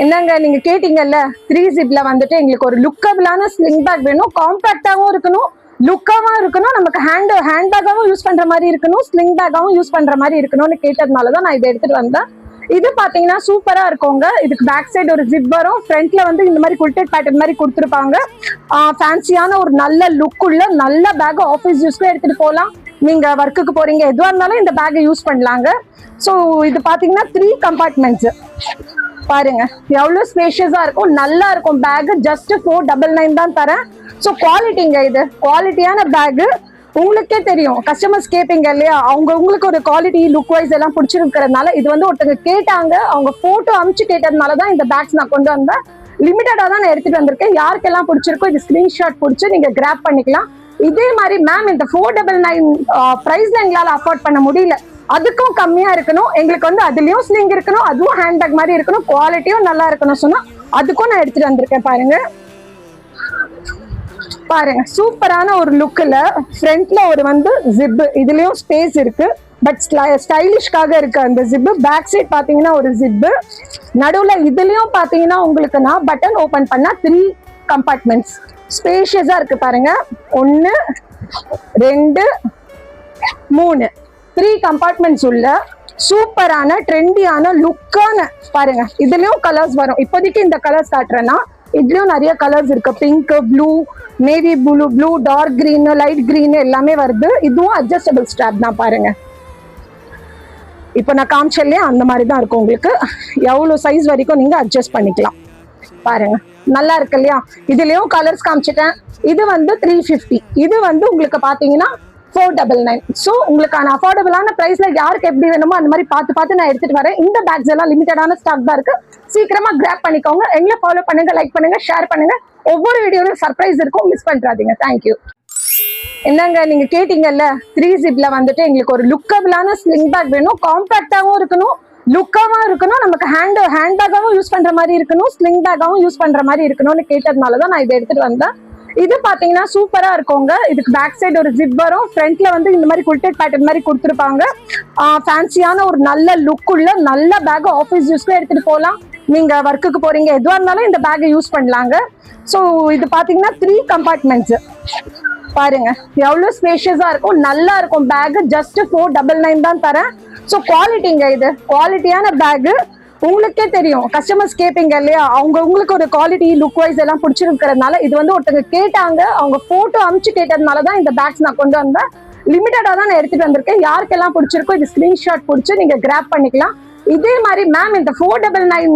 என்னங்க நீங்க கேட்டீங்கல்ல 3 ஜிப்ல வந்துட்டு எங்களுக்கு ஒரு லுக்கபிளான ஸ்லிங் பேக் வேணும், காம்பாக்டாவும் இருக்கணும், லுக்காவும் இருக்கணும், நமக்கு ஹேண்ட் பேக்காவும் யூஸ் பண்ற மாதிரி இருக்கணும், ஸ்லிங் பேக்காவும் யூஸ் பண்ற மாதிரி இருக்கணும்னு கேட்டதுனாலதான் நான் இதை எடுத்துட்டு வந்தேன். இது பாத்தீங்கன்னா சூப்பரா இருக்குங்க. இதுக்கு பேக் சைடு ஒரு ஜிப் வரும், ஃப்ரண்ட்ல வந்து இந்த மாதிரி குல்டட் பேட்டர்ன் மாதிரி கொடுத்துருப்பாங்க. ஃபேன்சியான ஒரு நல்ல லுக் உள்ள நல்ல பேக், ஆஃபீஸ் யூஸ்க்கு எடுத்துட்டு போகலாம். நீங்க ஒர்க்குக்கு போறீங்க எதுவா இருந்தாலும் இந்த பேக்கை யூஸ் பண்ணலாங்க. ஸோ இது பாத்தீங்கன்னா 3 கம்பார்ட்மெண்ட்ஸ் பாருங்க, எவ்வளவு ஸ்பேஷியஸா இருக்கும், நல்லா இருக்கும். பேக் ஜஸ்ட் 499 தான் தரேன். ஸோ குவாலிட்டிங்க, இது குவாலிட்டியான பேக். உங்களுக்கே தெரியும், கஸ்டமர்ஸ் கேட்பீங்க இல்லையா, உங்களுக்கு ஒரு குவாலிட்டி லுக் வைஸ் எல்லாம் பிடிச்சிருக்கிறதுனால இது வந்து ஒருத்தங்க கேட்டாங்க, அவங்க போட்டோ அனுப்பிச்சு கேட்டதுனாலதான் இந்த பேக்ஸ் நான் கொண்டு வந்தேன். லிமிட்டடா தான் நான் எடுத்துட்டு வந்திருக்கேன். யாருக்கெல்லாம் பிடிச்சிருக்கோ இது ஸ்கிரீன்ஷாட் பிடிச்சி நீங்க கிராப் பண்ணிக்கலாம். இதே மாதிரி மேம் இந்த 499 பிரைஸ்ல எங்களால அஃபோர்ட் பண்ண முடியல, அதுக்கும் கம்மியா இருக்கணும், எங்களுக்கு வந்து அதுலயும் ஸ்லிங் இருக்கணும், அதுவும் ஹேண்ட்பேக் மாதிரி இருக்கணும், குவாலிட்டியும் நல்லா இருக்கணும் சொன்னா அதுக்கும் நான் எடுத்துட்டு வந்திருக்கேன். பாருங்க பாருங்க, சூப்பரான ஒரு லுக்ல ஃப்ரண்ட்ல ஒரு வந்து ஜிப், இதுலயும் ஸ்பேஸ் இருக்கு, பட் ஸ்டைலிஷ்காக இருக்கு அந்த ஜிப். பேக் சைட் பாத்தீங்கன்னா ஒரு ஜிப், நடுவுல இதுலயும் பாத்தீங்கன்னா உங்களுக்கு நான் பட்டன் ஓபன் பண்ணா 3 கம்பார்ட்மெண்ட்ஸ் ஸ்பேஷியஸா இருக்கு. பாருங்க, 1 2 3 3 கம்பார்ட்மெண்ட்ஸ் உள்ள சூப்பரான ட்ரெண்டியான லுக்கான பாருங்க. இதுலயும் கலர்ஸ் வரும், இப்போதைக்கு இந்த கலர்ஸ் காட்டுறேன்னா இதுலயும் நிறைய கலர்ஸ் இருக்கு, pink, blue, navy blue, dark green, light green எல்லாமே வருது. இதுவும் அட்ஜஸ்டபிள் ஸ்ட்ராப் தான். பாருங்க, இப்போ நான் காமிச்சல்லையே அந்த மாதிரி தான் இருக்கும், உங்களுக்கு எவ்வளவு சைஸ் வரைக்கும் நீங்க அட்ஜஸ்ட் பண்ணிக்கலாம். பாருங்க, நல்லா இருக்கு இல்லையா. இதுலயும் கலர்ஸ் காமிச்சிட்டேன். இது வந்து 350, இது வந்து உங்களுக்கு பாத்தீங்கன்னா 499. ஸோ உங்களுக்கான அஃபோர்டபுளான பிரைஸ்ல யாருக்கு எப்படி வேணுமோ அந்த மாதிரி பார்த்து நான் எடுத்துட்டு வரேன். இந்த பேக்ஸ் எல்லாம் லிமிட்டடான ஸ்டாக் தான் இருக்கு, சீக்கிரமா கிராப் பண்ணிக்கோங்க. எங்களை ஃபாலோ பண்ணுங்க, லைக் பண்ணுங்க, ஷேர் பண்ணுங்க. ஒவ்வொரு வீடியோலையும் சர்ப்ரைஸ் இருக்கும், மிஸ் பண்றாதீங்க. தேங்க்யூ. என்னங்க நீங்க கேட்டீங்கல்ல 3 ஜிப்ல வந்துட்டு எங்களுக்கு ஒரு லுக்கபிளான ஸ்லிங் பேக் வேணும், காம்பாக்டாவும் இருக்கணும், லுக்காவும் இருக்கணும், நமக்கு ஹேண்ட் பேக்காவும் யூஸ் பண்ற மாதிரி இருக்கணும், ஸ்லிங் பேக்காவும் யூஸ் பண்ற மாதிரி இருக்கணும்னு கேட்டதுனாலதான் நான் இதை எடுத்துட்டு வந்தேன். இது பாத்தீங்கன்னா சூப்பரா இருக்குங்க. இதுக்கு பேக் சைடு ஒரு ஜிப் வரும், ஃப்ரண்ட்ல வந்து இந்த மாதிரி குல்டட் பேட்டர்ன் மாதிரி கொடுத்துருப்பாங்க. ஃபேன்சியான ஒரு நல்ல லுக் உள்ள நல்ல பேக், ஆஃபீஸ் யூஸ்க்கு எடுத்துட்டு போகலாம். நீங்க ஒர்க்குக்கு போறீங்க எதுவா இருந்தாலும் இந்த பேக்கை யூஸ் பண்ணலாங்க. ஸோ இது பாத்தீங்கன்னா 3 கம்பார்ட்மெண்ட்ஸ் பாருங்க, எவ்வளவு ஸ்பேஷியஸா இருக்கும், நல்லா இருக்கும். பேக் ஜஸ்ட் 499 தான் தரேன். ஸோ குவாலிட்டிங்க, இது குவாலிட்டியான பேக். உங்களுக்கே தெரியும், கஸ்டமர்ஸ் கேட்பீங்க இல்லையா, உங்களுக்கு ஒரு குவாலிட்டி லுக் வைஸ் எல்லாம் பிடிச்சிருக்கிறதுனால இது வந்து ஒருத்தங்க கேட்டாங்க, அவங்க போட்டோ அனுப்பிச்சு கேட்டதுனாலதான் இந்த பேக்ஸ் நான் கொண்டு வந்தேன். லிமிட்டடா தான் நான் எடுத்துட்டு வந்திருக்கேன். யாருக்கெல்லாம் பிடிச்சிருக்கோ இது ஸ்கிரீன்ஷாட் பிடிச்சி நீங்க கிராப் பண்ணிக்கலாம். இதே மாதிரி மேம் இந்த 499